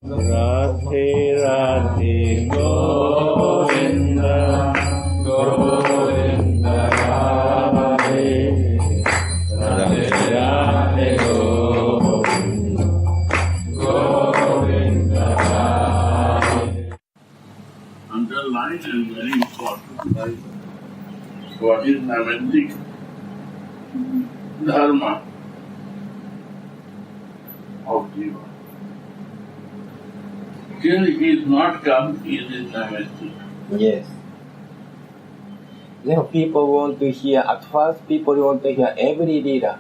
Radhe Radhe Govinda Govinda Radhe Radhe Radhe Govinda Govinda Radhe. Underline is very important. Like what is Naivandic Dharma of Jiva. Till he is not come, he is Naivandic. Yes. Then people want to hear, at first people want to hear every Leela.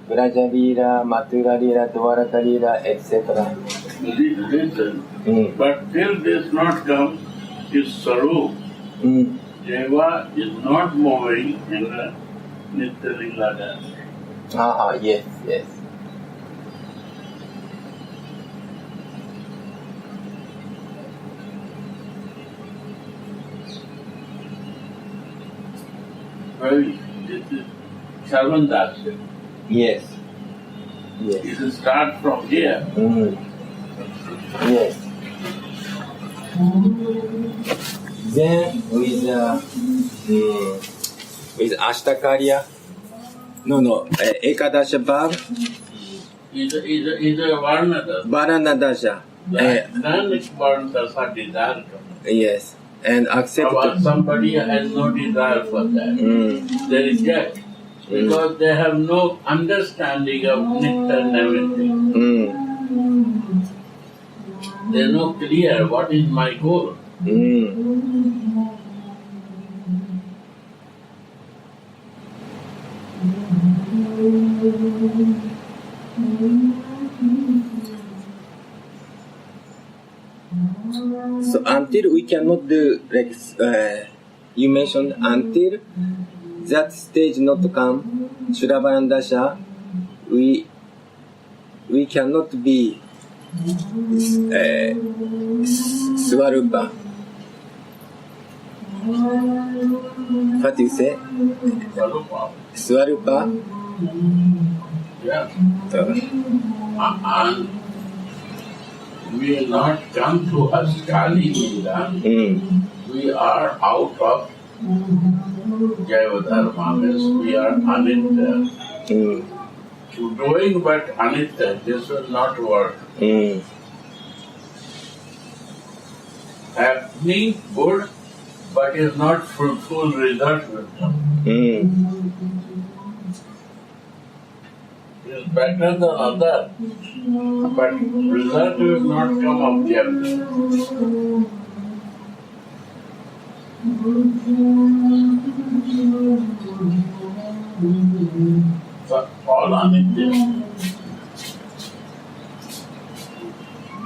Vraja Leela, Mathura Leela, Dwaraka Leela, etc. Listen, but till this not come, his Sarup, Jaiva is not moving in the Nitya Leela dance. Yes, yes. Well, this is Sarvandasya. Yes. Yes. It will start from here. Yes. Then with Ashtakarya, Ekadasha Bhav, Is a Varnadasa. Varanadasha. Then it's Varnadasa desire. Yes. And accept. Somebody has no desire for that. They reject. Because they have no understanding of Nitya and everything. They know clear what is my goal. So until we cannot do, like you mentioned, until that stage not come, Shravanandasha, we cannot be Swarupa. What do you say? Swarupa. Yeah. And we will not come to Askali Leela. We are out of Jaiva Dharma, means we are Anitya. Doing but Anitya, this will not work. Happening good, but is not full result will come. It is better than other, but result will not come objective. But all Anitya.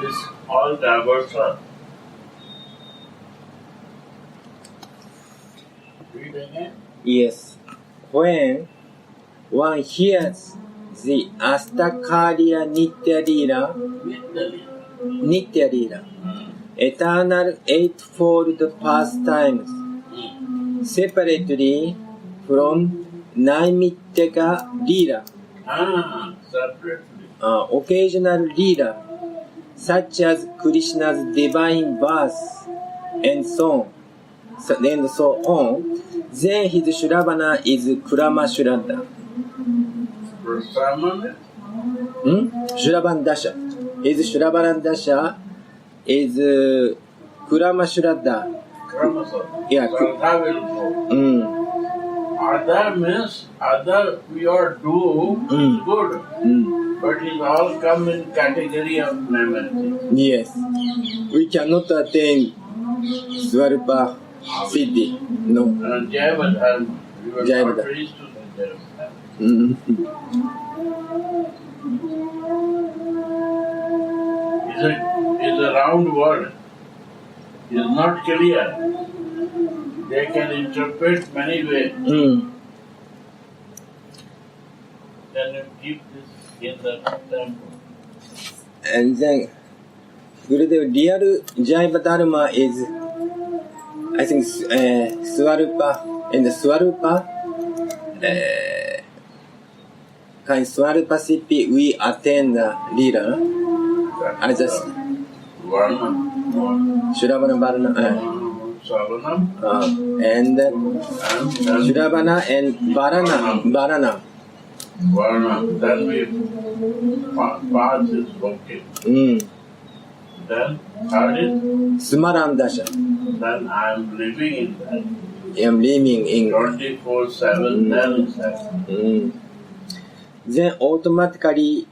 This all diverse are. Read again. Yes. When one hears the Astakarya Nitya Leela, eternal eightfold pastimes, separately from Naimittika Leela, Separately. occasional Leela, such as Krishna's divine birth and so on, then his Shravana is Krama Shraddha. Shravandasha. His Shravanandasha is Krama Shraddha. Yeah. Other means other we are do good, but it all come in category of Naivandic. Yes. We cannot attain Swarupa Siddhi. No. Jaiva Dharma. We were Jaiva not Dharma. raised to the Jaiva Dharma. It's a round word. It's not clear. They can interpret many ways. Then you keep this in the temple. And then Gurudev, real Jaiva Dharma is, I think, Swarupa. In the Swarupa, kind Swarupa Siddhi, we attain the Leela. I just Varna. Shravana, Varana, Savanam. and And Shravana and Varana. Varna. Then we path is okay. Then third is Smarandasha. then I am living in that. I am living in. 24/7. Then is happening. Then automatically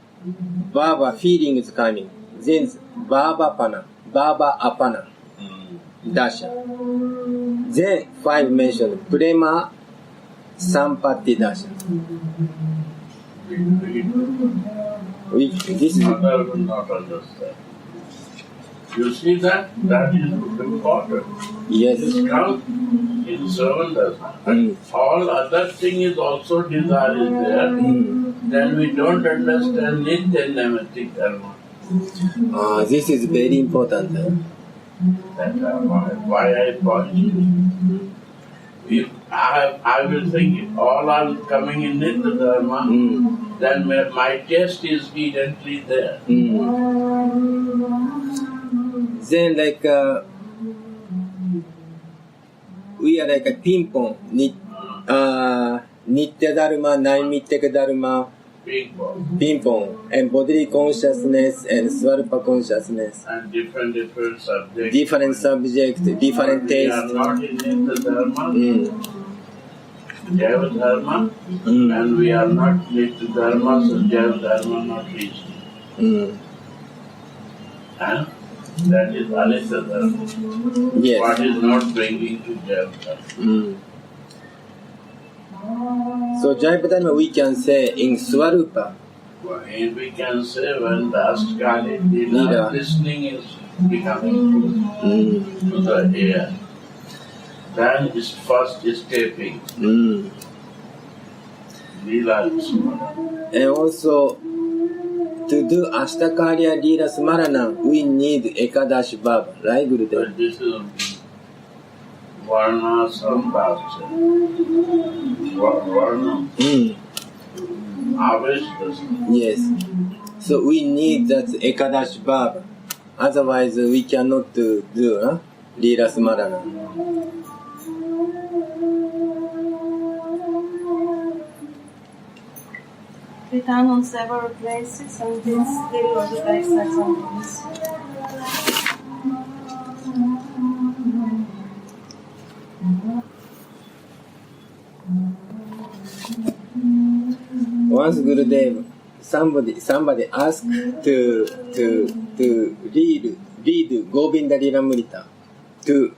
Baba feeling is coming. Then Baba Apana. Dasha. Then 5 mentioned Prema Sampatti Dasha. This is Mother will not understand. You see that? That is important. yes. This comes in 7 dasa. And all other thing is also desire is there. Then we don't understand Nitya Naimittik Dharma. This is very important. That's why I point you. If I will think if all are coming in Nitya Dharma, then my taste is evidently there. Then like we are like a ping-pong. Nitya Dharma, Naimittika Dharma, ping-pong, and bodily consciousness and Swarupa consciousness. And different subjects. Different subjects, different We are tastes. not in Nitya Dharma, Jaiva Dharma, and we are not Nitya Dharma, so Jaiva Dharma not reached. And that is Anitya Dharma. Yes. What is not bringing to Jaiva Dharma. So Jaiva Dharma we can say in Swarupa. And we can say when the Astkali Leela. Leela listening is becoming to the ear, then is first escaping. Leela is And also to do Ashtakarya Leela Smarana we need Ekadashi Baba, right Gurudev? But this is Varna Sambhava. Varna. Yes. So we need that Ekadashi Baba. Otherwise we cannot do Leela Smarana. We done on several places and this still on the backside sometimes. Once Gurudev, somebody asked to read Govinda Lilamrita to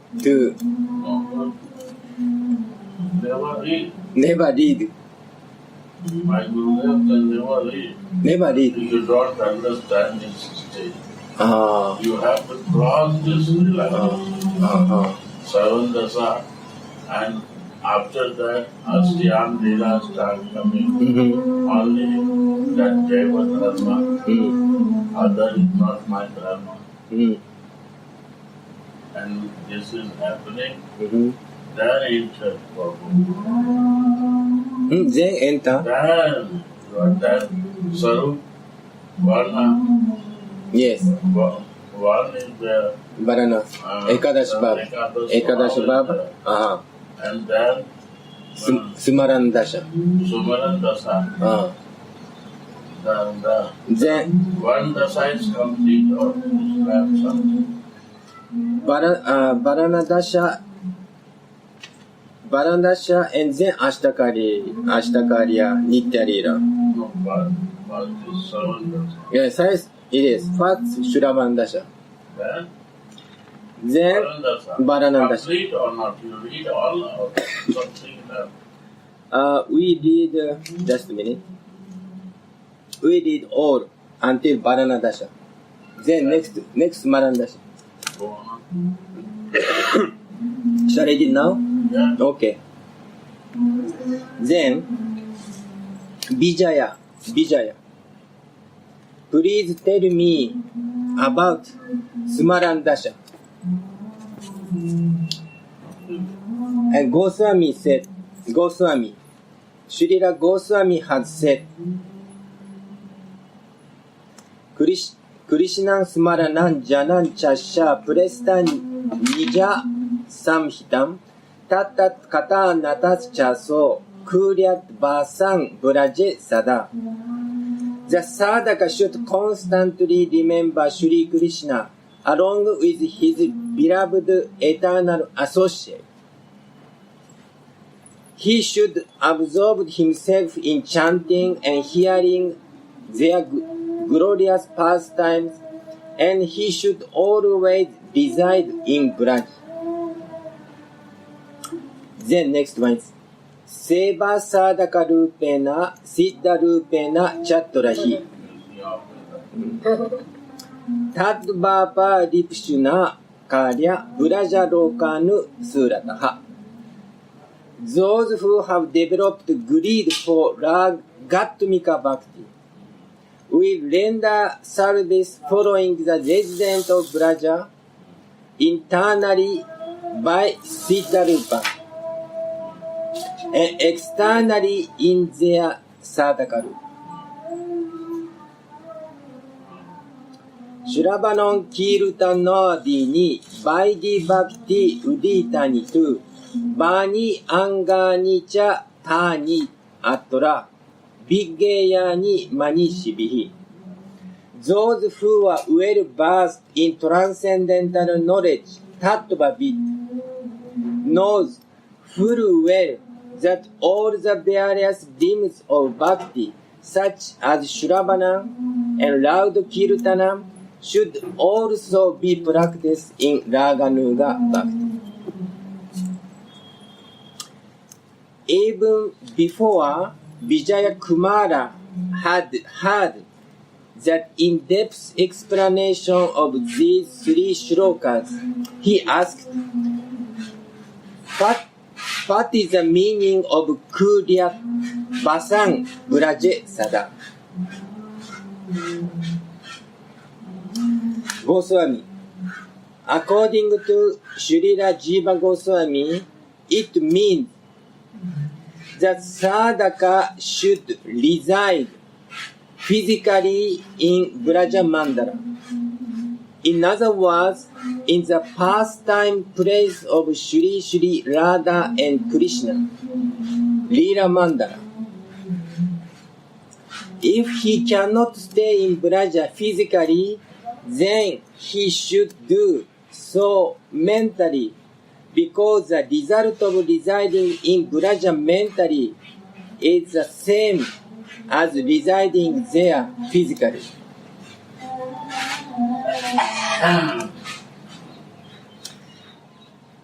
Never read. never read. My Gurudev can never read. Never read. You don't understand this stage. Ah. You have to cross this line. 7 dasa, and after that, Astyam Leela start coming. Only that Jaiva Dharma, other is not my Dharma. And this is happening. Then enter Prabhu. Then enter. Then that Sarup, Varna. Yes. One is there. Varana. Ekadashi Baba. Ekadashi Baba. And then Sumarandasha. Sumaran Dasa. Then One dasa is complete or left something. Varanadasha and then Ashtakarya Nitya Leela. No, but is 7 dasa. Yes, it is. First Shravandasha. Then Varanadasha. Complete or not? You read all or something else? We read, just a minute. We read all until Varanadasha. Then next Marandasha. Go on. Shall I read it now? Yeah. Okay. Then Vijaya. Please tell me about Sumarandasha. And Goswami said, Srila Goswami had said, Krishnan Smaranam Janan Chasha Presta Nija Samhitam Tatat Kata Natas Chaso Kuryat Basan Braje Sada. The sadhaka should constantly remember Shri Krishna along with his beloved eternal associate. He should absorb himself in chanting and hearing their glorious pastimes, and he should always reside in Braj. Then next one is Seva sadhaka rupena siddha rupena chatturahi. Tadvapa ripshuna karya braja lokanu surataha. Those who have developed greed for Gatmika Bhakti will render service following the resident of Braja internally by Siddha Rupa and externally in their sadhaka rupa. Shravanam Kirtanadi Vaidhi Bhakti Uditani tu Bani Angani cha Tani Atra Viggeyani Manishibihi. Those who are well versed in transcendental knowledge, Tattva Vid, knows full well that all the various limbs of bhakti, such as Shravanam and loud Kirtanam, should also be practiced in Raganuga Bhakti. Even before Vijaya Kumara had heard that in-depth explanation of these three shlokas, he asked, what is the meaning of Kuryat Vasan Braje Sada? Goswami. According to Srila Jiva Goswami, it means that sadhaka should reside physically in Braja Mandala. In other words, in the pastime place of Shri Shri Radha and Krishna, Leela Mandala. If he cannot stay in Braja physically, then he should do so mentally, because the result of residing in Braja mentally is the same as residing there physically.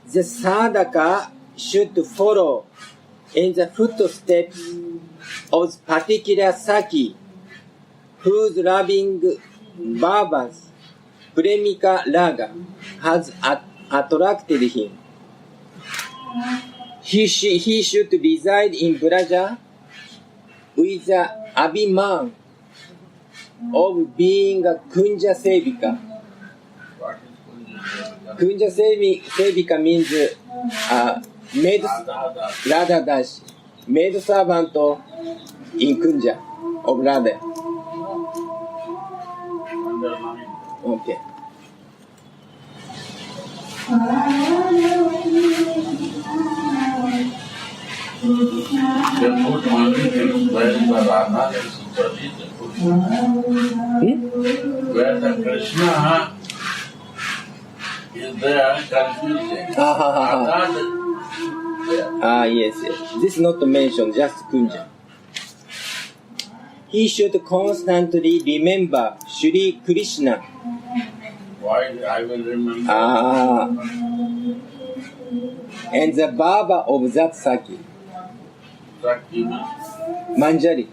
The sadhaka should follow in the footsteps of particular Saki, whose loving Bhaba's Premika Raga has attracted him. He should reside in Braja with the abhiman of being a Kunja Sevika. Kunja Sevika means maid Radha Dashi, maid servant in Kunja of Radha. Okay. They put only things where the Radha and Sundari, they put where the Krishna is there, confusing. Yes. This is not mentioned, just Kunja. He should constantly remember Shri Krishna. Why I will remember? And the Baba of that Saki. Sakti Manjari.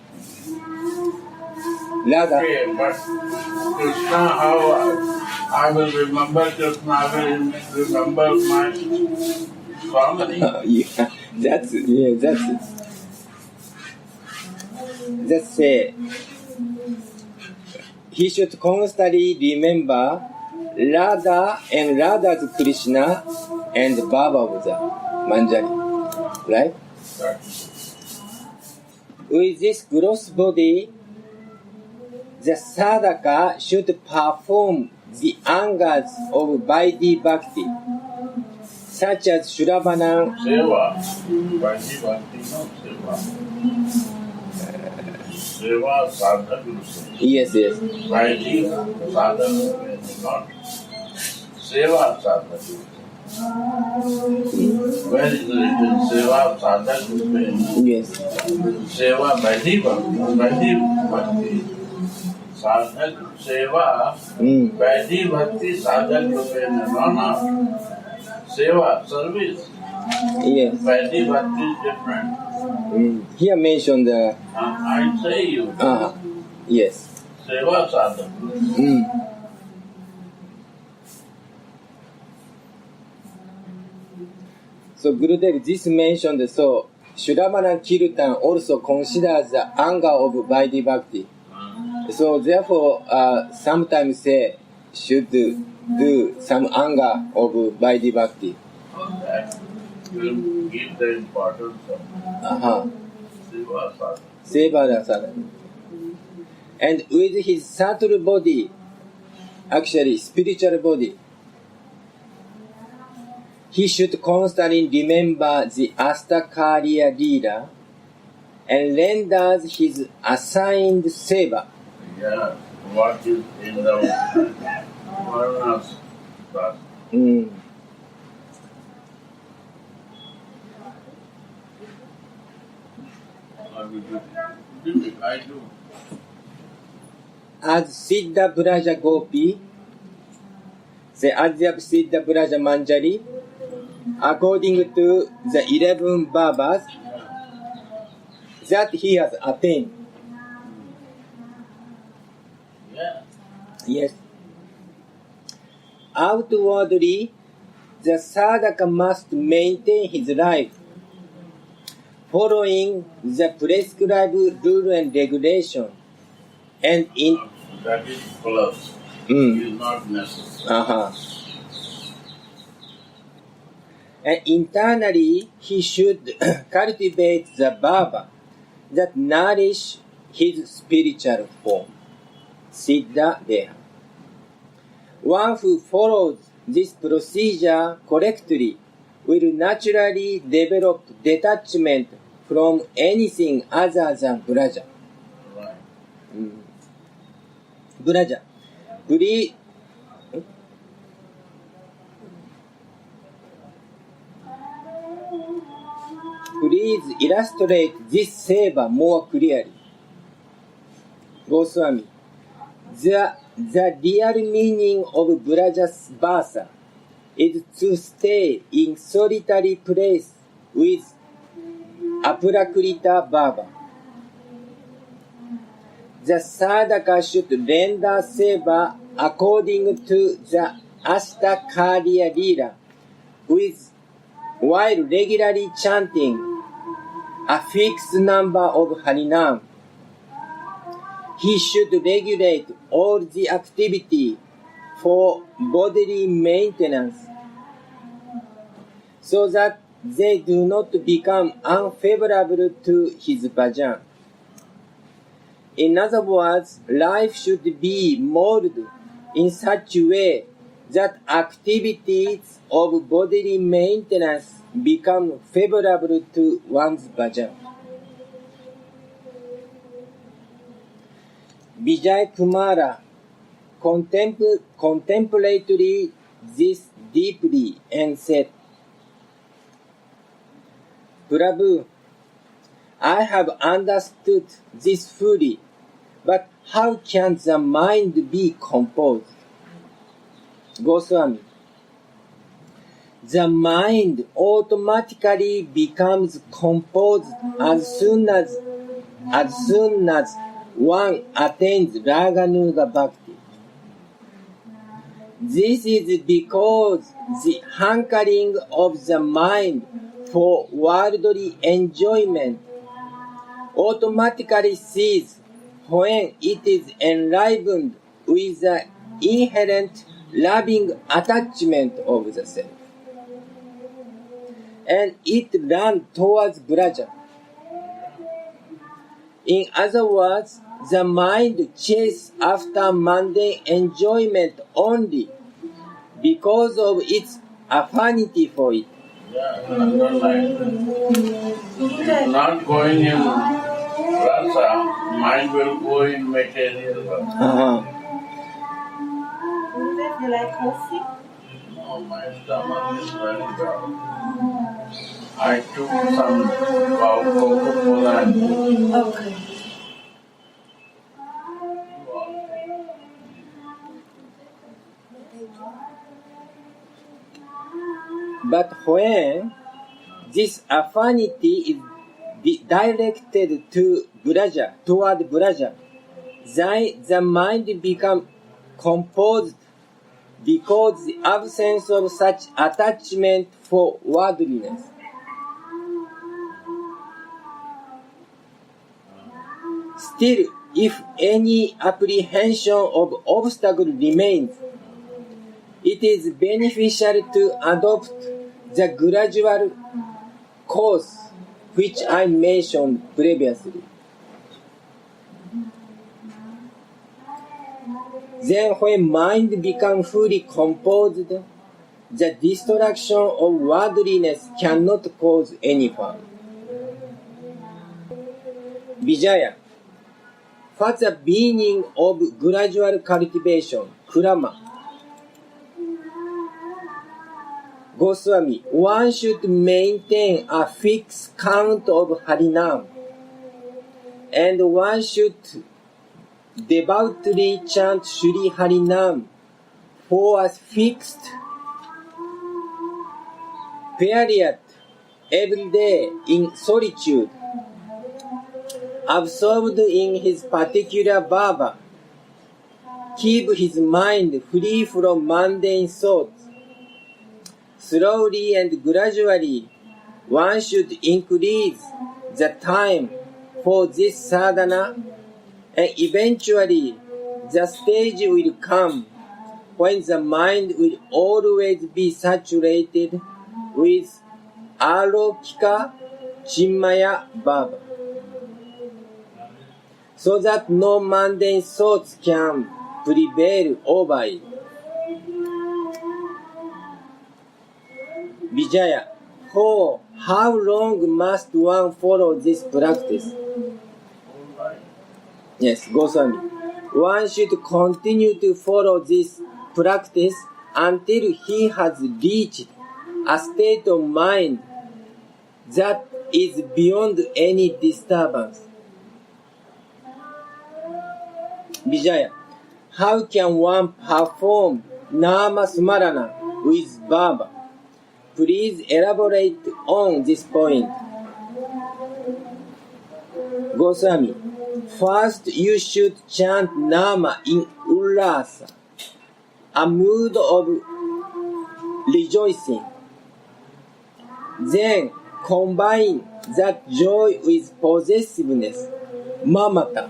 Radha. Okay, but Krishna, how I will remember Krishna, I will remember my family. That's it. That's it. He should constantly remember Radha and Radha's Krishna and Baba of the Manjari. Right? With this gross body, the sadhaka should perform the angas of Vaidhi Bhakti, such as Shravanam. Seva. Vaidhi Bhakti, not Seva. Seva sadhak you say. Yes, yes. Vaidhi sadhak, not Seva sadhak you say. Where is the written Seva sadhak you say? Yes. Seva Vaidhi Bhakti. Sadhak Seva Vaidhi Bhakti sadhak you say. No. Seva, service. Yes. Vaidhi Bhakti is different. Here mentioned the. I say you. Yes. Seva sadhak. So Gurudev, this mentioned, so Shravana Kirtan also considers the anga of Vaidhi Bhakti. So therefore, sometimes say should do some anga of Vaidhi Bhakti. That will give the importance of Seva sadhak. Seva sadhana. And with his subtle body, actually spiritual body, he should constantly remember the Astakarya Leela and renders his assigned seva. Yeah, what is in the Varnas class? I do. As Siddha Braja Gopi, the Adyab Siddha Braja Manjari, according to the 11 Babas that he has attained. Yeah. Yes. Outwardly, the sadhaka must maintain his life, following the prescribed rule and regulation, and in That is plus. It is not necessary. And internally, he should cultivate the bhava that nourish his spiritual form, siddha deha. One who follows this procedure correctly will naturally develop detachment from anything other than braja. Right. Braja. Please illustrate this seva more clearly. Goswami. The real meaning of Braja's vasa is to stay in solitary place with aprakrita bhava. The sadhaka should render seva according to the Astakarya Leela while regularly chanting a fixed number of Harinam. He should regulate all the activity for bodily maintenance so that they do not become unfavorable to his bhajan. In other words, life should be molded in such a way that activities of bodily maintenance become favorable to one's bhajan. Vijay Kumara contemplated this deeply and said, Prabhu, I have understood this fully, but how can the mind be composed? Goswami, the mind automatically becomes composed as soon as one attains Raganuga Bhakti. This is because the hankering of the mind for worldly enjoyment automatically ceases when it is enlivened with the inherent loving attachment of the self. And it runs towards Braja. In other words, the mind chases after mundane enjoyment only because of its affinity for it. Yeah, not like if not going in rasa, mind will go in material rasa. Gurudev, you like coffee? No, my stomach is very bad. I took some Coca-Cola and Okay. But when this affinity is directed to toward pleasure, then the mind becomes composed because the absence of such attachment for worldliness. Still, if any apprehension of obstacle remains, it is beneficial to adopt the gradual course which I mentioned previously. Then when mind becomes fully composed, the destruction of worldliness cannot cause any harm. Vijaya. What's the meaning of gradual cultivation? Krama. Goswami, one should maintain a fixed count of Harinam, and one should devoutly chant Shri Harinam for a fixed period every day in solitude, absorbed in his particular bhava, keep his mind free from mundane thoughts. Slowly and gradually, one should increase the time for this sadhana, and eventually the stage will come when the mind will always be saturated with alokika chinmaya bhava, so that no mundane thoughts can prevail over it. Vijaya, for how long must one follow this practice? Yes, Goswami. One should continue to follow this practice until he has reached a state of mind that is beyond any disturbance. Vijaya, how can one perform Nama Smarana with bhava? Please elaborate on this point. Goswami, first you should chant Nama in Ullasa, a mood of rejoicing. Then combine that joy with possessiveness, mamata.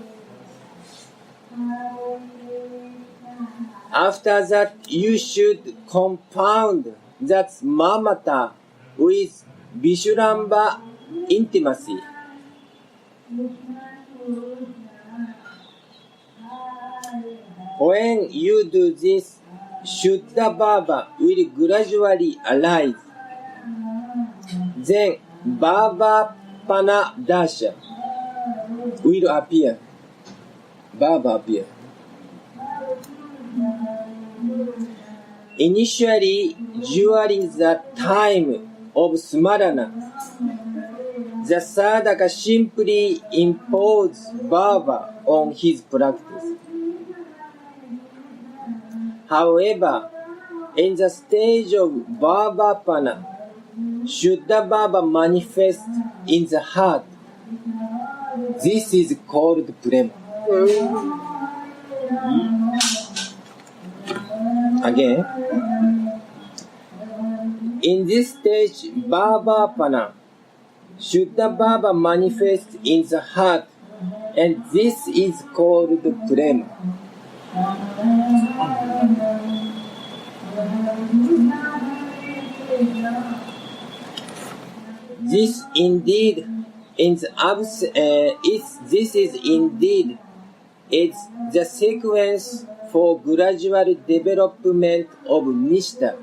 After that, you should compound that mamata with Vishuramba intimacy. When you do this, Shuddha Bhava will gradually arise. Then Bhava-pana Dasha will appear. Bhava appear. Initially, during the time of Smarana, the sadhaka simply imposes bhava on his practice. However, in the stage of bhava-pana, Shuddha Bhava manifests in the heart. This is called prema. Again, in this stage, bhava-pana, Shuddha Bhava manifests in the heart, and this is called prema. This is indeed is the sequence for gradual development of Nishta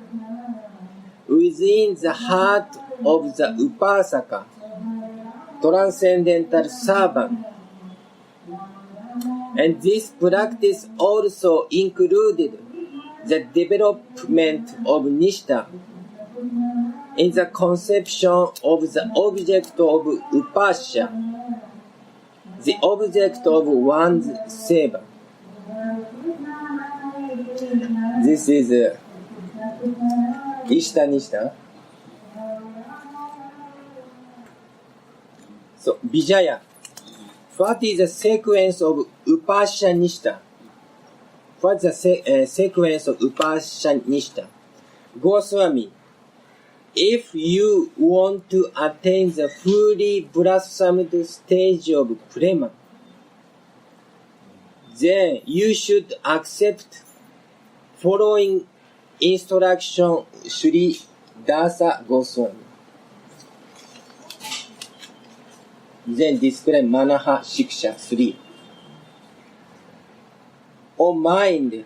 within the heart of the Upasaka, transcendental servant. And this practice also included the development of Nishta in the conception of the object of Upasya, the object of one's seva. This is Ishta Nishta. So, Vijaya. What is the sequence of Upasya Nishta? What's the sequence of Upasya Nishta? Goswami, if you want to attain the fully blossomed stage of Prema, then you should accept following instruction Sri Dasa Goswami. Then describe Manaha Shiksha 3. O mind,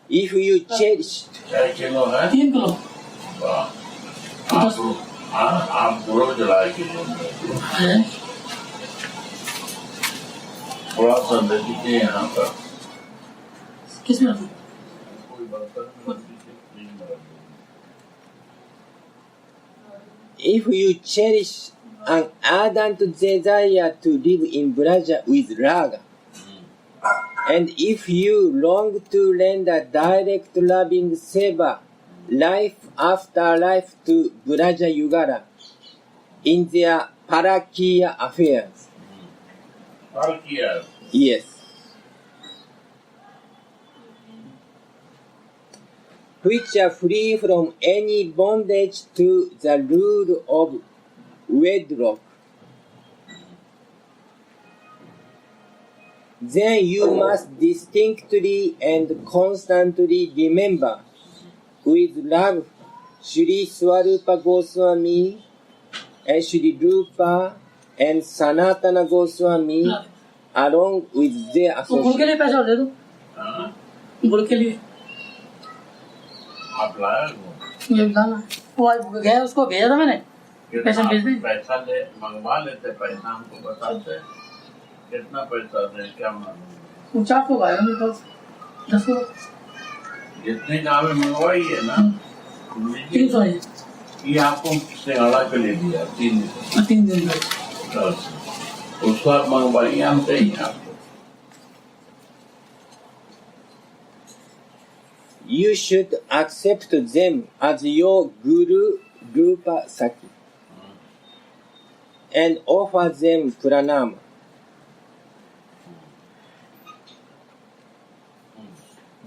if you cherish, 6 kilo है 3 kilo आप गुरु जला के है थोड़ा सा दे दीजिए यहाँ पर किसमें कोई बर्तन में दीजिए if you cherish an ardent desire to live in Braja with Raga, and if you long to render direct loving seva life after life to Braja Yugara in their Parakiya affairs. Parakiya. Yes. Which are free from any bondage to the rule of wedlock. Then you must distinctly and constantly remember with love Sri Swarupa Goswami and Sri Rupa and Sanatana Goswami along with their तो गुड़ के लिए associates. पैसा दे दो हाँ गुड़ के लिए आप लाया वो ये लाना वो आज गया उसको भेजा था मैंने पैसा भेज दे पैसा ले मंगवा लेते पैसा हमको बताते कितना पैसा दें क्या मालूम 400 का है मेरे पास 10 को जितने का हमें मंगवाइए ना 300 है ये आपको सिंगाड़ा के ले दिया 3 दिन 3 दिन में उसको आप मंगवाइए हम देंगे आपको You should accept them as your Guru Rupa Saki and offer them pranama.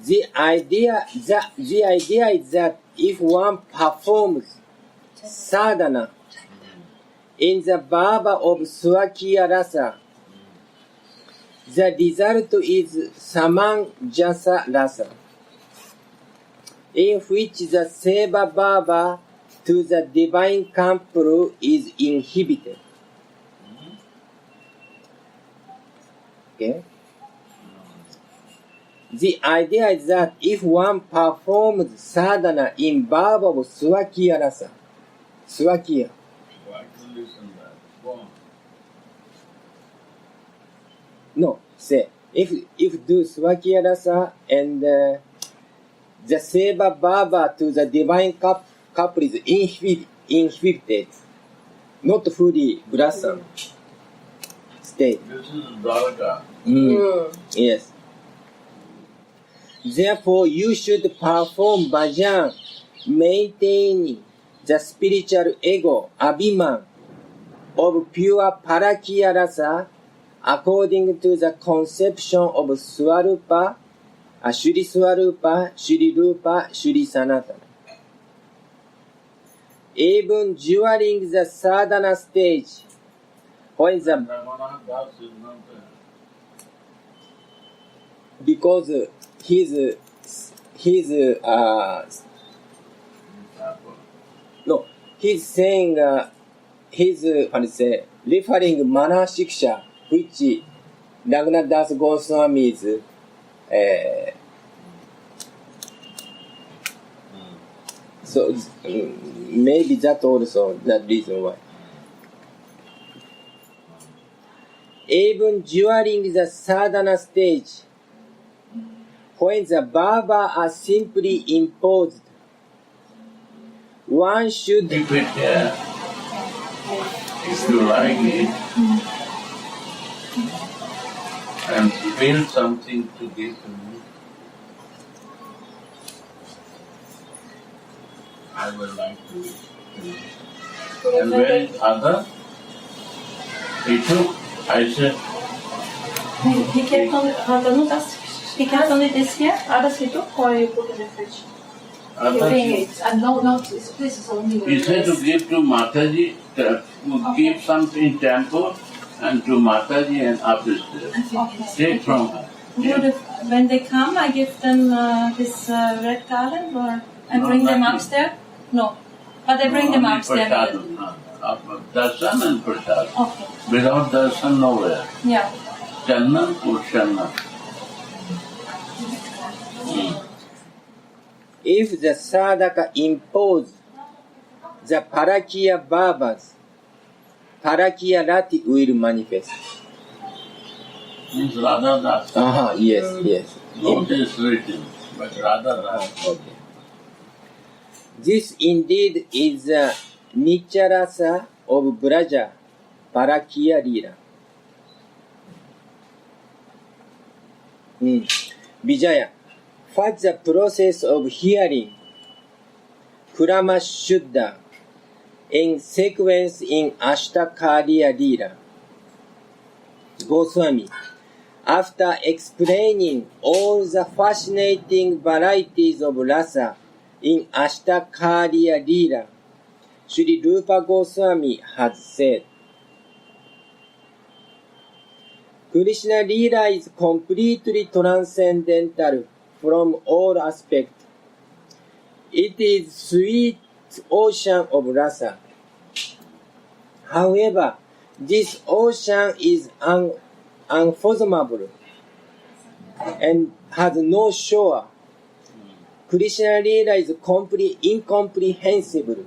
The idea is that if one performs sadhana in the bhava of Swakiya rasa, the result is samanjasa rasa, in which the seva bhava to the divine couple is inhibited. Okay? The idea is that if one performs sadhana in bhava of Swakiya rasa, Swakiya, Why to listen that? Go on. no, say, if do Swakiya rasa and the seva bhava to the divine couple is inhibited, not fully blossom state. This is Dwarka. Yes. Therefore, you should perform bhajan, maintaining the spiritual ego, abhiman, of pure parakiya rasa, according to the conception of Swarupa, Shri Swarupa, Shri Rupa, Shri Sanatana. Even during the sadhana stage, when the Raghunath Das is not there. because his no, he's saying he's referring mana shiksha, which Raghunath Goswami's so maybe that also the reason why. Even during the sadhana stage, when the bhava are simply imposed, one should If you like it, and feel something to give to me, I would like to. And where is other? He took, I said, He kept only this here. Others he took, or you put in the fridge? other. And no, this is only. He said to give to Mataji, to give something in temple, and to Mataji and upstairs. Take from her. When they come, I give them this red garland, or I bring them upstairs? No. But I bring them upstairs. Darshan and prasad. Okay. Without darshan, nowhere. Yeah. Channa or Channa. if the sadhaka impose the parakya bhavas, parakya rati will manifest. Means Radha Das. Yes. Not is written, but Radha Das. Okay. This indeed is the Nicharasa of Braja, Parakya Lila. Vijaya, what's the process of hearing Krama Shuddha in sequence in Ashtakariya Lila? Goswami, after explaining all the fascinating varieties of rasa in Ashtakariya Lila, Sri Rupa Goswami has said, Krishna Lila is completely transcendental from all aspects. It is sweet ocean of rasa. However, this ocean is unfathomable and has no shore. Krishna Lila is incomprehensible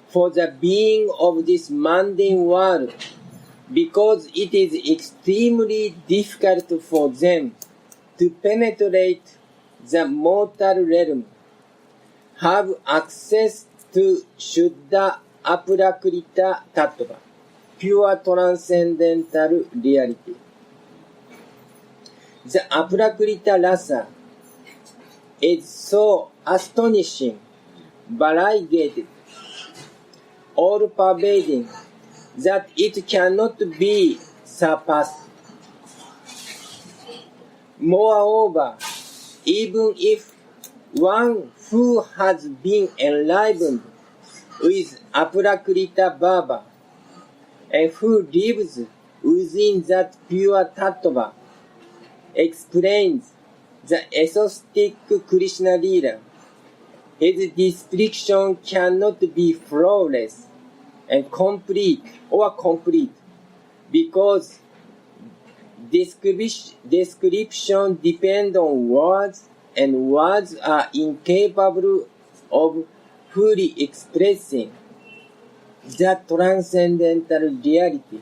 for the being of this mundane world, because it is extremely difficult for them to penetrate the mortal realm, have access to Shuddha Aprakrita Tattva, pure transcendental reality. The Aprakrita Rasa is so astonishing, variegated, all-pervading, that it cannot be surpassed. Moreover, even if one who has been enlivened with Aprakrita Bhava and who lives within that pure tattva explains the exhaustive Krishna Lila, his description cannot be flawless and complete, because description depends on words, and words are incapable of fully expressing that transcendental reality.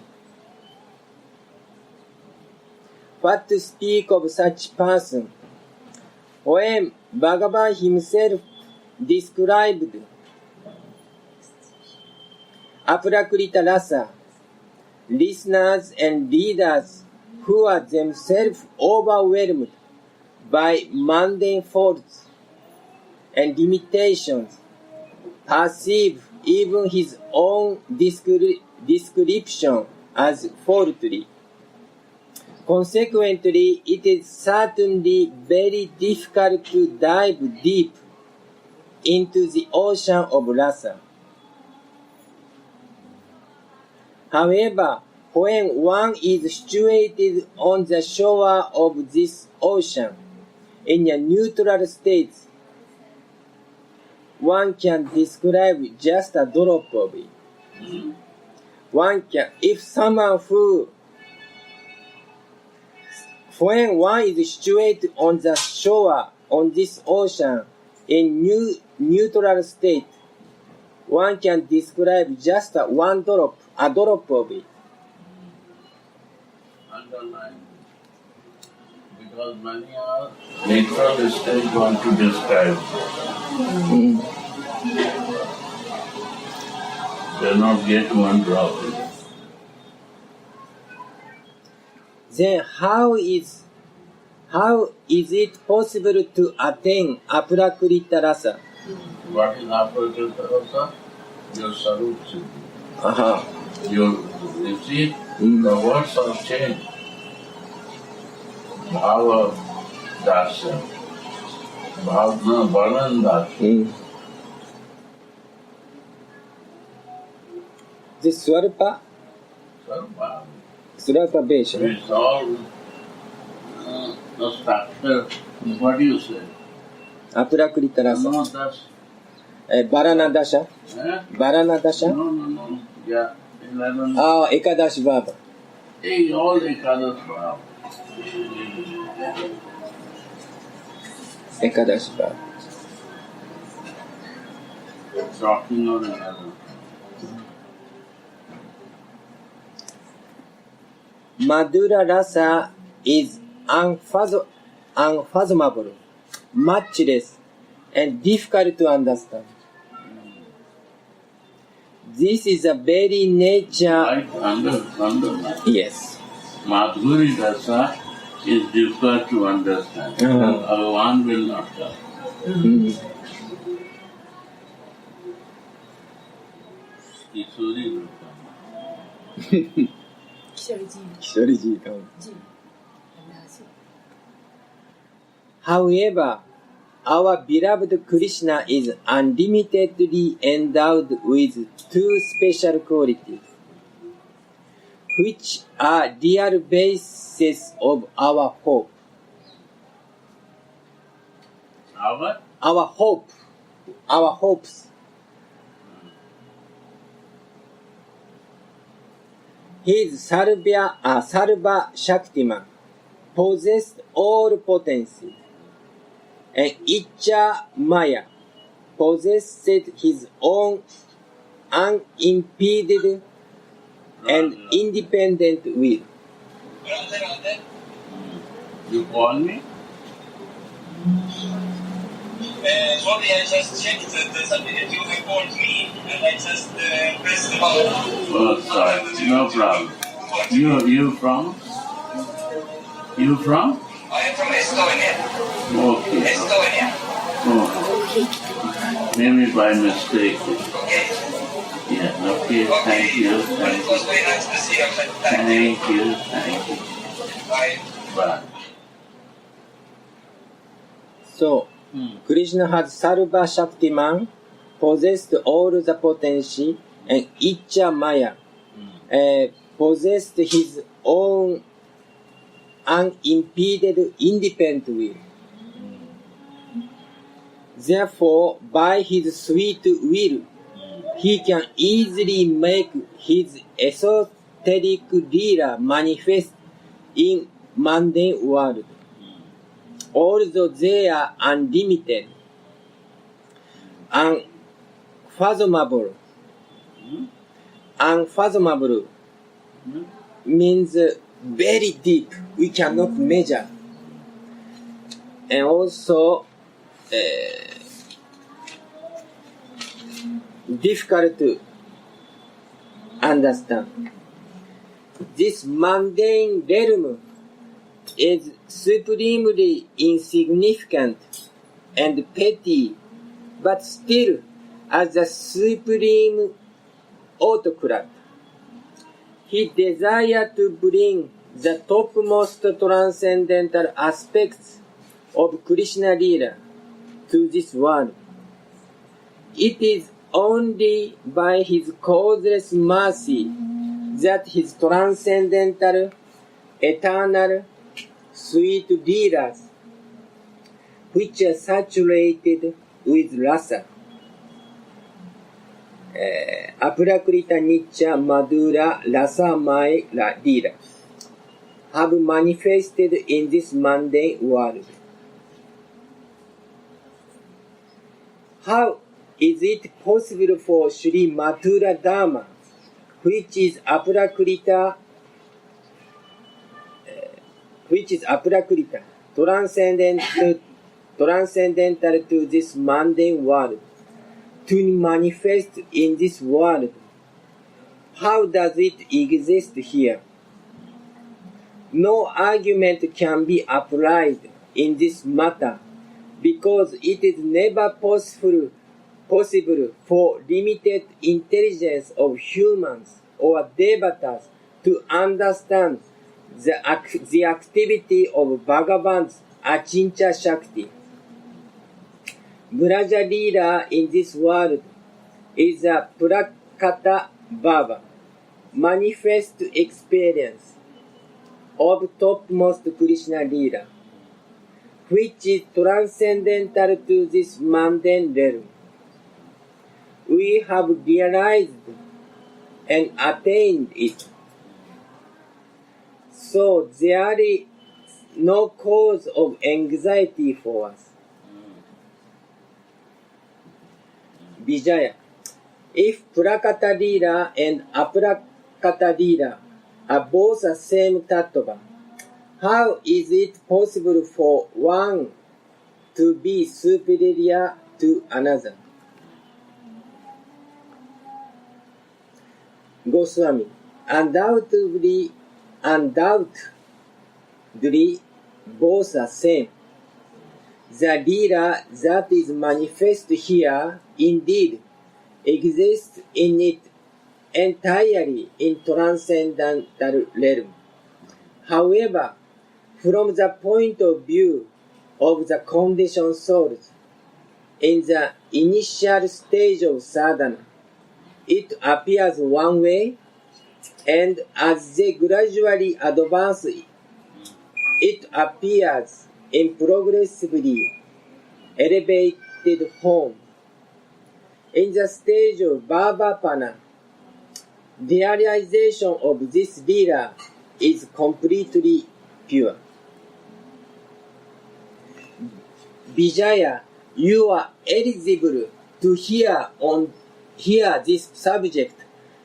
What to speak of such person? When Bhagavan himself described Aprakrita Rasa, listeners and readers who are themselves overwhelmed by mundane faults and limitations perceive even his own description as faulty. Consequently, it is certainly very difficult to dive deep into the ocean of rasa. However, when one is situated on the shore of this ocean in a neutral state, one can describe just a drop of it. One can, if someone who when one is situated on the shore on this ocean in neutral state, one can describe just a drop of it. Underline. Because many are neutral state want to describe. They not get one drop. Then how is it possible to attain aprakrita rasa? What is aprakrita rasa? Your sarup siddhi. Uh-huh. You see, the words are changed. Bhava dasya. Bhavna varnan dasya. This Swarpa Besha. It's all the structure. What do you say? Aprakrita rasa. No, that's... Varana dasha. Varana dasha. No. Yeah, 11. Ekadashi bhava. Hey, all Ekadashi bhava. Ekadashi bhava. Talking on another. Madhura rasa is unfathomable, matchless, and difficult to understand. This is a very nature. I understand. Yes. Madhuri rasa is difficult to understand. One will not come. Kishori will come. However, our beloved Krishna is unlimitedly endowed with two special qualities, which are real bases of our hope. Our hopes. He is Sarva Shaktiman, possessed all potency, and Icha Maya possessed his own unimpeded and independent will. You call me? Sorry, I just checked that you have called me and I just pressed the button. Oh, sorry. No problem. You from? You from? I am from Estonia. Okay. Estonia. Oh. Maybe by mistake. Okay. Yeah, okay. Thank you. Well, it was very nice to see you. Thank you. Bye. Bye. So, Krishna has Sarva Shaktiman, possessed all the potency, and Icha Maya possessed his own unimpeded, independent will. Therefore, by his sweet will, he can easily make his esoteric Leela manifest in mundane world. Although they are unlimited, unfathomable. Unfathomable means very deep, we cannot measure. And also difficult to understand. This mundane realm is supremely insignificant and petty, but still, as the supreme autocrat, he desired to bring the topmost transcendental aspects of Krishna Leela to this world. It is only by his causeless mercy that his transcendental, eternal, sweet Leelas, which are saturated with rasa, Aprakrita Nitya Madhura Rasa Maya Leela, have manifested in this mundane world. How is it possible for Sri Mathura Dharma, which is aprakrita, transcendental to this mundane world, to manifest in this world? How does it exist here? No argument can be applied in this matter, because it is never possible for limited intelligence of humans or devatas to understand the activity of Bhagavan's Achincha Shakti. Braja Leela in this world is a prakata bhava, manifest experience of topmost Krishna Leela, which is transcendental to this mundane realm. We have realized and attained it. So there is no cause of anxiety for us. Vijaya. If Prakata Leela and Aprakata Leela are both the same tattva, how is it possible for one to be superior to another? Goswami. Undoubtedly, both are same. The Leela that is manifest here indeed exists in it entirely in transcendental realm. However, from the point of view of the conditioned souls, in the initial stage of sadhana, it appears one way, and as they gradually advance, it appears in progressively elevated form. In the stage of Bhavapana, the realization of this Leela is completely pure. Vijaya, you are eligible to hear this subject,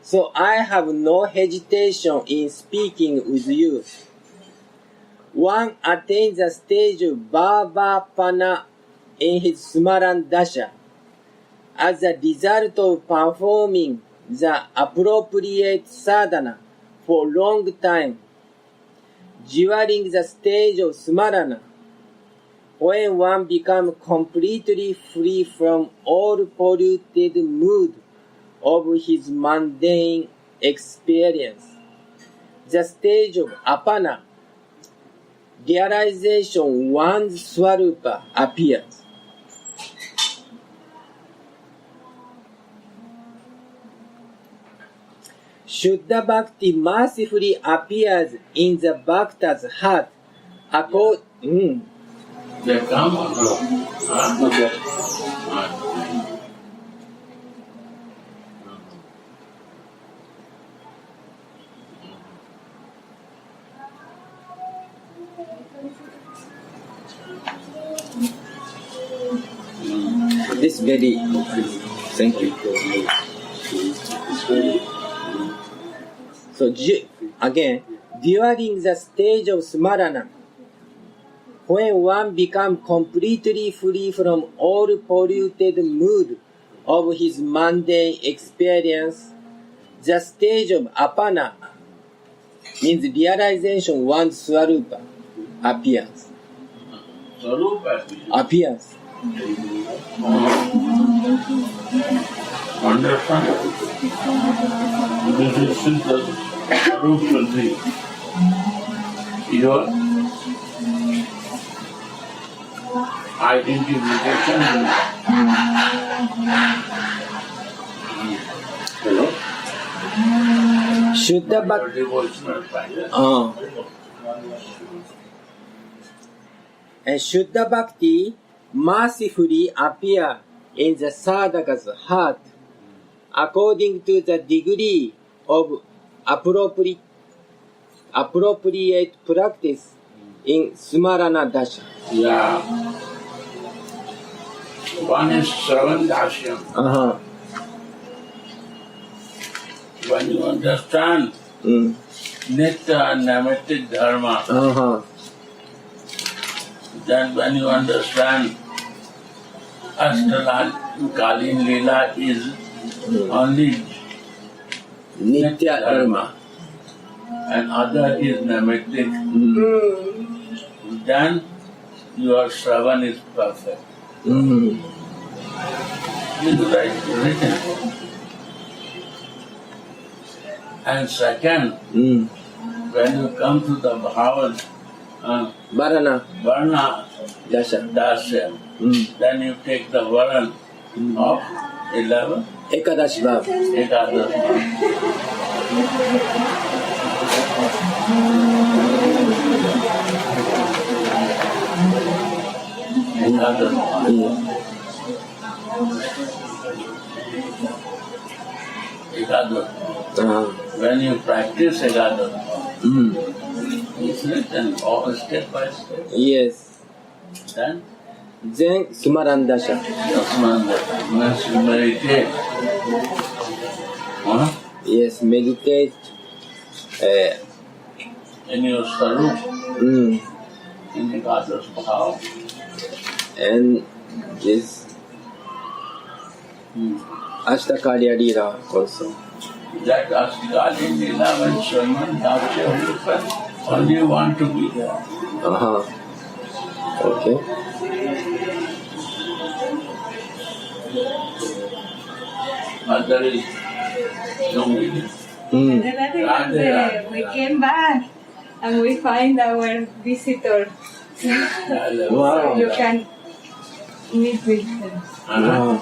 so I have no hesitation in speaking with you. One attains the stage of Bhavapana in his Smaran Dasha as a result of performing the appropriate sadhana for long time. During the stage of Smarana, when one becomes completely free from all polluted mood of his mundane experience, the stage of Apana, realization one's Swarupa appears. Shuddha Bhakti mercifully appears in the Bhakta's heart. They come or no? Huh? Not yet. This very, thank you. So again, during the stage of Smarana, when one becomes completely free from all polluted mood of his mundane experience, the stage of Apana means realization one's Swarupa appears. Appears. Understand? This is simple. Swarupa. Your identification. Hello? Shuddha Bhakti. And Shuddha Bhakti mercifully appear in the sadhaka's heart according to the degree of appropriate appropriate practice in Smarana Dasha. Yeah. One is Shravan Dashyam. Uh-huh. When you understand Nitya and Naimittic Dharma, Uh-huh. then when you understand Ashtakalin Leela is only Nitya Dharma. and other is Naimittic, then your Shravan is perfect. This is right written. And second, when you come to the Bhavan, Varana Varna Dasha. Dasya, then you take the Varan of 11, Ekadashi Bhav. Ekadash. Ekadash. When you practice Ekadash, it's written all step by step. Yes. Then Then Smarana Dasha. once you meditate, Yes, meditate. in your Sarup, Mm. in Ekadash Bhav, And this Ashtakarya Leela also. that Ashtakalin Leela when Sharman Dasya happens, only you want to be there. Uh-huh. Okay. Other is no meaning. We came back and we find our visitor. Wow. You can meet with them. Wow.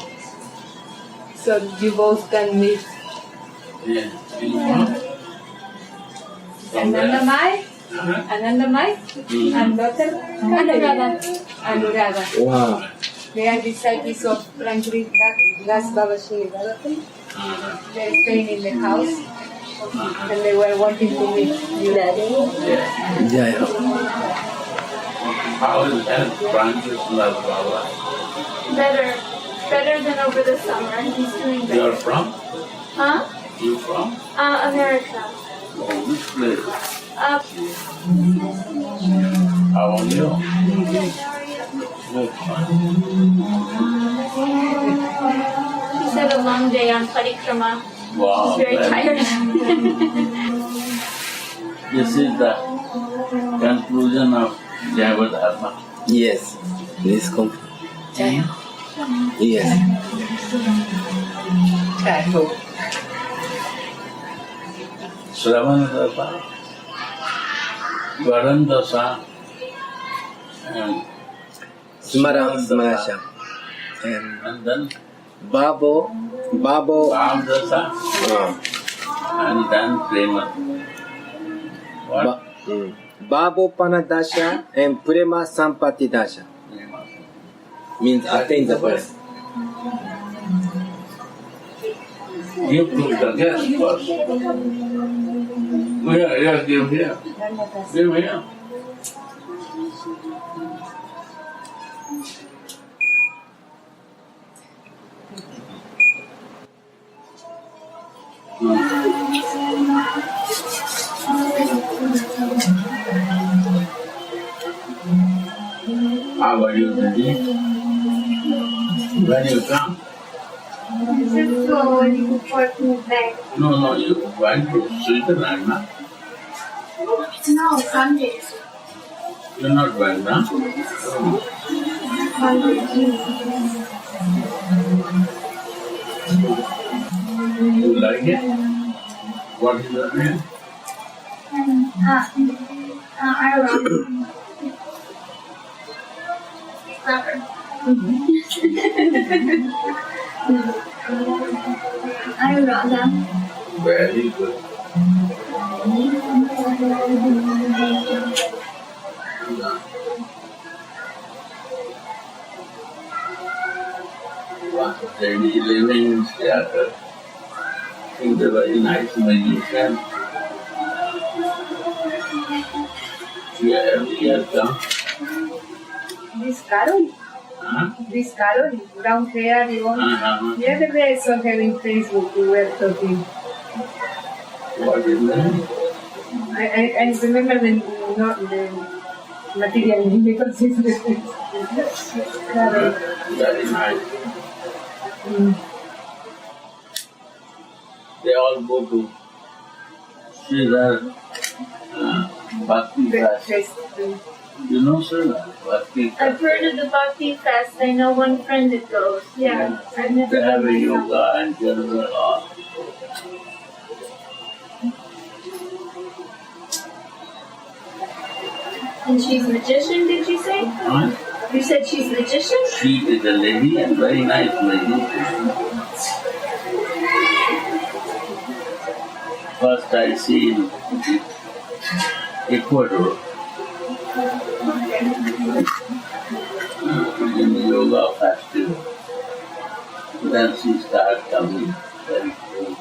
So you both can meet. Yeah. Anandamai, and daughter Anuradha. Wow. They are disciples of Rangri Das Baba Shinigarathi. They are staying in the house and they were wanting to meet you. Jaiva. How is that branches love Baba? Better than over the summer. He's doing You better. are from? Huh? You from? America. Oh, which place? How are you? Good. He said a long day on parikrama. Wow. He's very tired. This is the conclusion of Jaiva Dharma. Yes. This complete. Yes. Shravana Dasa, Varan Dasa, and Smarana. and then Babo. Bhav Dasa, and then Prema. What? Babo Panadasha and Prema Sampati Dasha. Means attain the first. Give to the guest first. Here, give here. Give here. How are you today? When you come? Just slowly before to bed. No, you went to Switzerland, no? No, Sundays. You're not well, no? You like it? What is your name? Ireland. Clever. Ireland. Very good. Daily living in Seattle. He's a very nice musician. Here come. This Carol, Huh? this Carol, brown hair, long. Uh-huh. The other day I saw her in Facebook, we were talking. What is that? I remember the material name because it's Carol. Very nice. They all go to Sridhar Bhakti Fest. You know Sridhar Bhakti Fest? I've heard of the Bhakti Fest. I know one friend that goes. Yeah, I've never They have a been. yoga and general art. And she's magician, did you say? Huh? You said she's magician? She is a lady and very nice lady. First I see in Ecuador in the yoga festival. Then she started coming very close.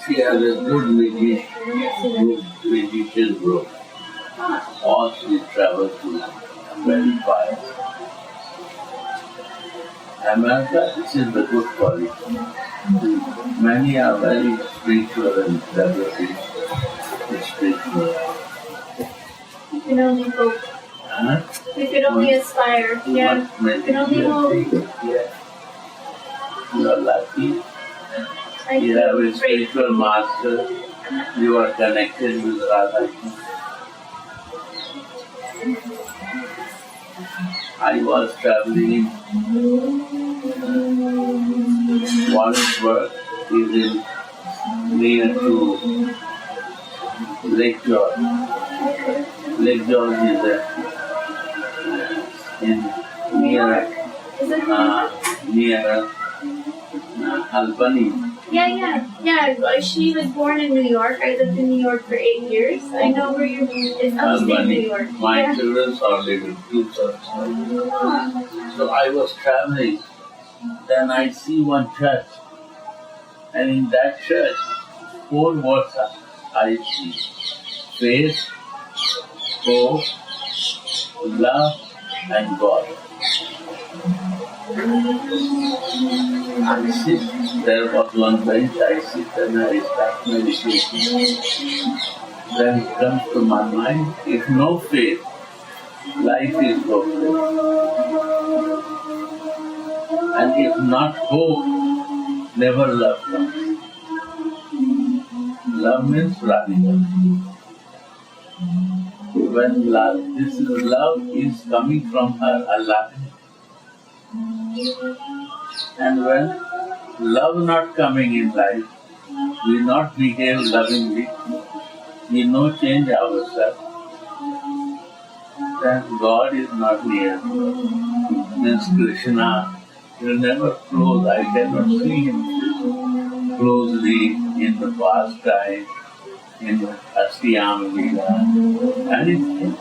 She has a good magician group. All she travels to very far. America, this is the good quality. Many are very spiritual and devoted. Spiritual. You can only hope. Huh? We could only aspire. Yeah. We can only hope. Yeah. You are lucky. I You have a feel spiritual master. You are connected with Radha. I was traveling. Wallingford is in near to Lake George. Lake George is near Albany. Yeah. She was born in New York. I lived in New York for 8 years. I know where you're. It's upstate New Albany. York. My Yeah. children are living 2 churches. So I was traveling. Then I see one church. And in that church, 4 words I see. Faith, hope, love, and God. I sit, there was one bench, I sit and I start meditating. Then it comes to my mind, if no faith, life is hopeless. And if not hope, never love comes. Love means radical. When love is coming from her, Allah. And when love not coming in life, we not behave lovingly, we no change ourselves, then God is not near. Means Krishna will never close. I cannot see him closely in the past time, in Astiyam Lila, anything.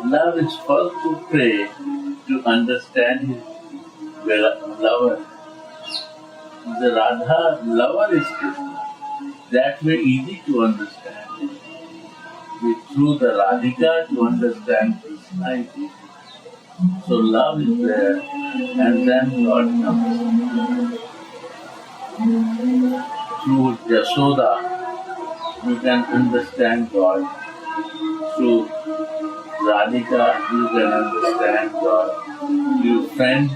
Love is first to pray to understand his lover. The Radha lover is Krishna. That way easy to understand. Through the Radhika to understand Krishna is easy. So love is there and then God comes. Through Yasoda you can understand God. Through Radhika you can understand God. Your friends,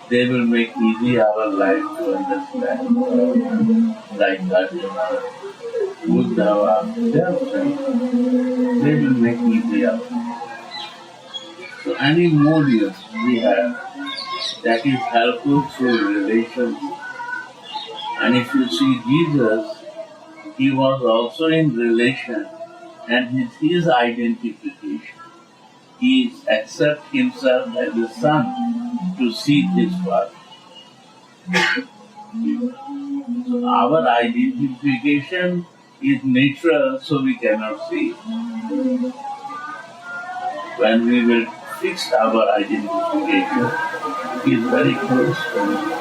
they will make easy our life to understand God. Like Arjuna, Uddhava, they are friends. They will make easy our life. So any mood we have, that is helpful through relationship. And if you see Jesus, he was also in relation and his identification. He accepts himself as a son to seek his father. Our identification is natural, so we cannot see. When we will fix our identification, it is very close to us.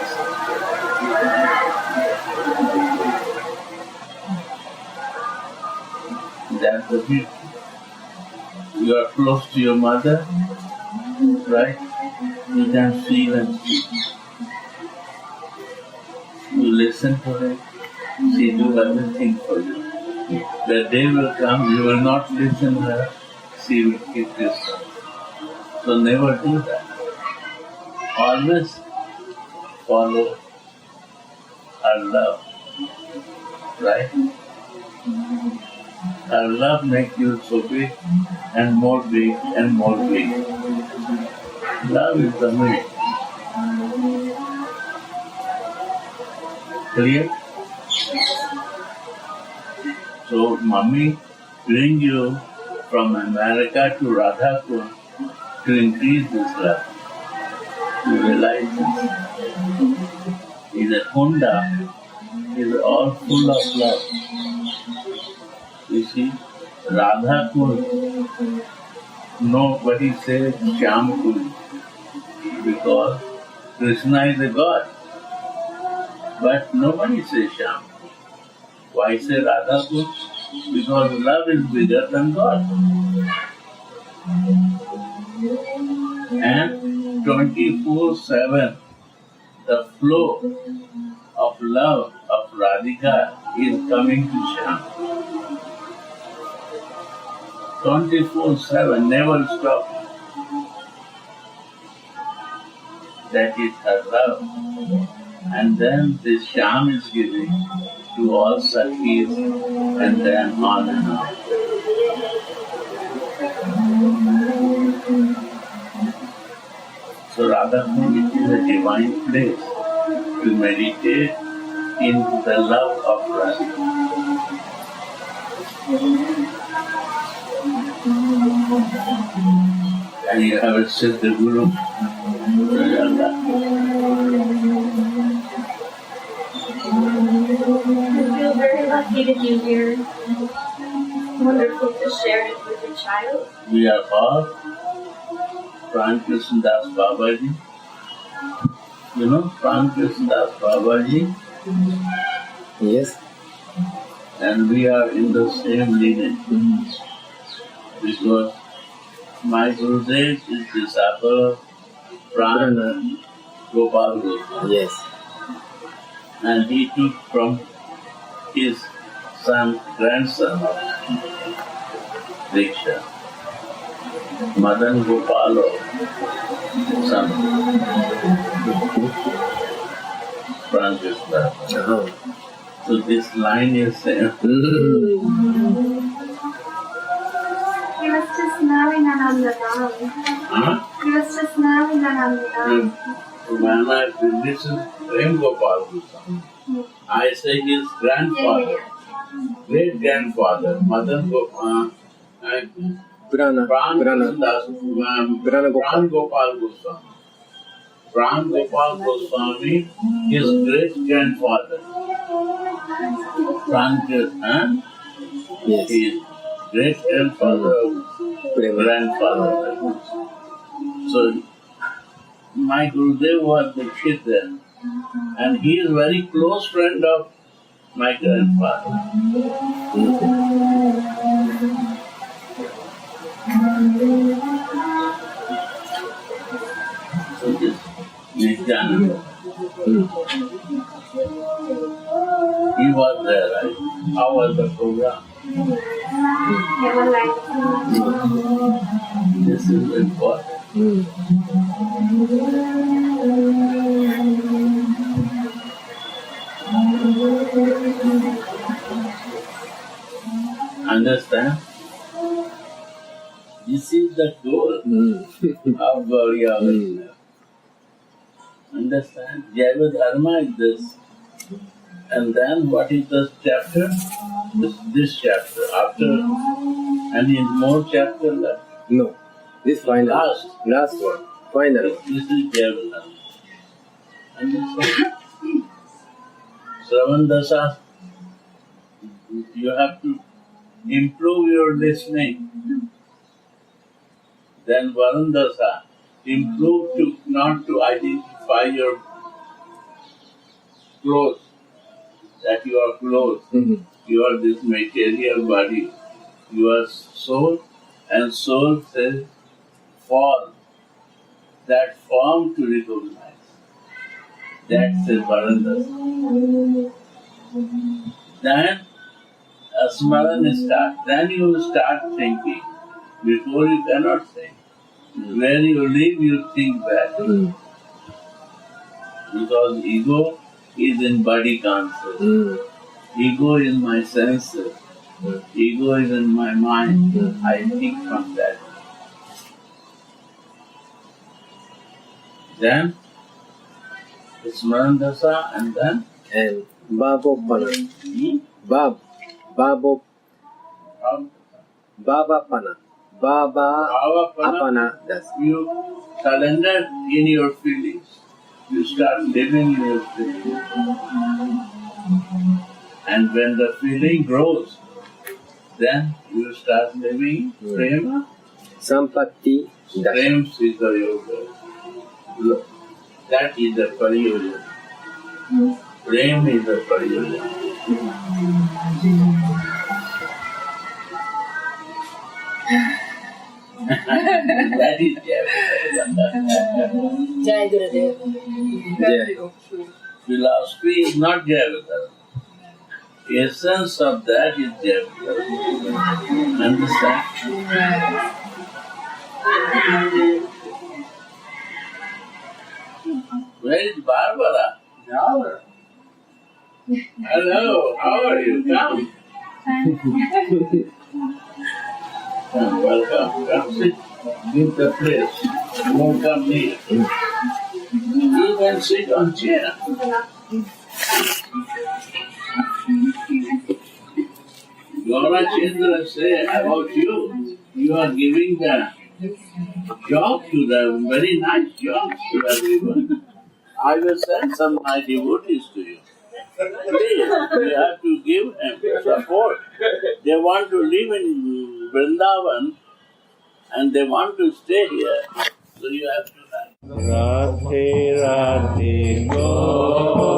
That's the beauty. You are close to your mother, right? You can feel and see. You listen to her, she do everything for you. The day will come, you will not listen to her, she will keep you silent. So never do that. Always follow her love, right? Her love makes you so big and more big and more big. Love is the way. Clear? So, Mummy bring you from America to Radhapur to increase this love. You realize this. In a Honda is all full of love. You see, Radhapur, nobody says Shyamkund because Krishna is a god. But nobody says Shyam. Why say Radhapur? Because love is bigger than God. And 24/7, the flow of love of Radhika is coming to Shyam. 24/7, never stop. That is her love. And then this Shyam is giving to all Sakhis and then on and on. So Radhapur is a divine place to meditate in the love of Radha. And you have a Siddha Guru. I feel very lucky to be here. Wonderful to share it with a child. We are all Pran Krishna Das Babaji. You know Pran Krishna Das Babaji? Yes. And we are in the same lineage. Because my Gurudev is disciple of Pran Gopal Goswami. Yes. And he took from his grandson, Diksha, Madan Gopalo, son, Pran Krishna. So this line is same. He was just smiling on the dog. Huh? He was just smiling on the dog. This is Prem Gopal Goswami. I say his grandfather, great grandfather, Madan Gopal, Pran Gopal Goswami. Pran Gopal Goswami, his great grandfather. Yes. His great grandfather, grandfather. So my Gurudev was the kid then, and he is very close friend of my grandfather. So this Nityananda, he was there, right? How was the program? This is important. Understand? This is the goal of Gauriya. Understand? Jaiva Dharma is this. And then what is the chapter? This chapter. After any more chapter left? No. This final. Last one. Final. This is Jaiva Dharma. Understand? Sravandasa, you have to improve your listening. Then Varandasa, improve to not to identify your clothes, that you are clothes. You are this material body. You are soul, and soul says form. That form to recognize. That's the Varandasa. Then a smarana starts. Then you start thinking. Before you cannot think. Where you live, you think back. Because ego is in body concept. Ego is my senses. Ego is in my mind. I think from that. Then Smarandasa and then And Babopana. Babopana. Babapana. Apana. That's you surrender in your feelings. You start living in your feelings. And when the feeling grows, then you start living prema. Sampatti. Prem Siddha Yoga. That is the Pariyoga. Prem is the Pariyoga. That is Jaiva. Jai Gurudev. Philosophy is not Jaiva Dharma. The essence of that is Jaiva Dharma. Understand? Where is Barbara? Hello, how are you? Come. Come, welcome. Come sit. Give the place. Don't come near. You can sit on chair. Gaurachandra say about you, you are giving the job to them, very nice jobs to everyone. I will send some of my devotees to you. Please, you have to give them support. They want to live in Vrindavan and they want to stay here. So you have to help. Radhe Radhe Go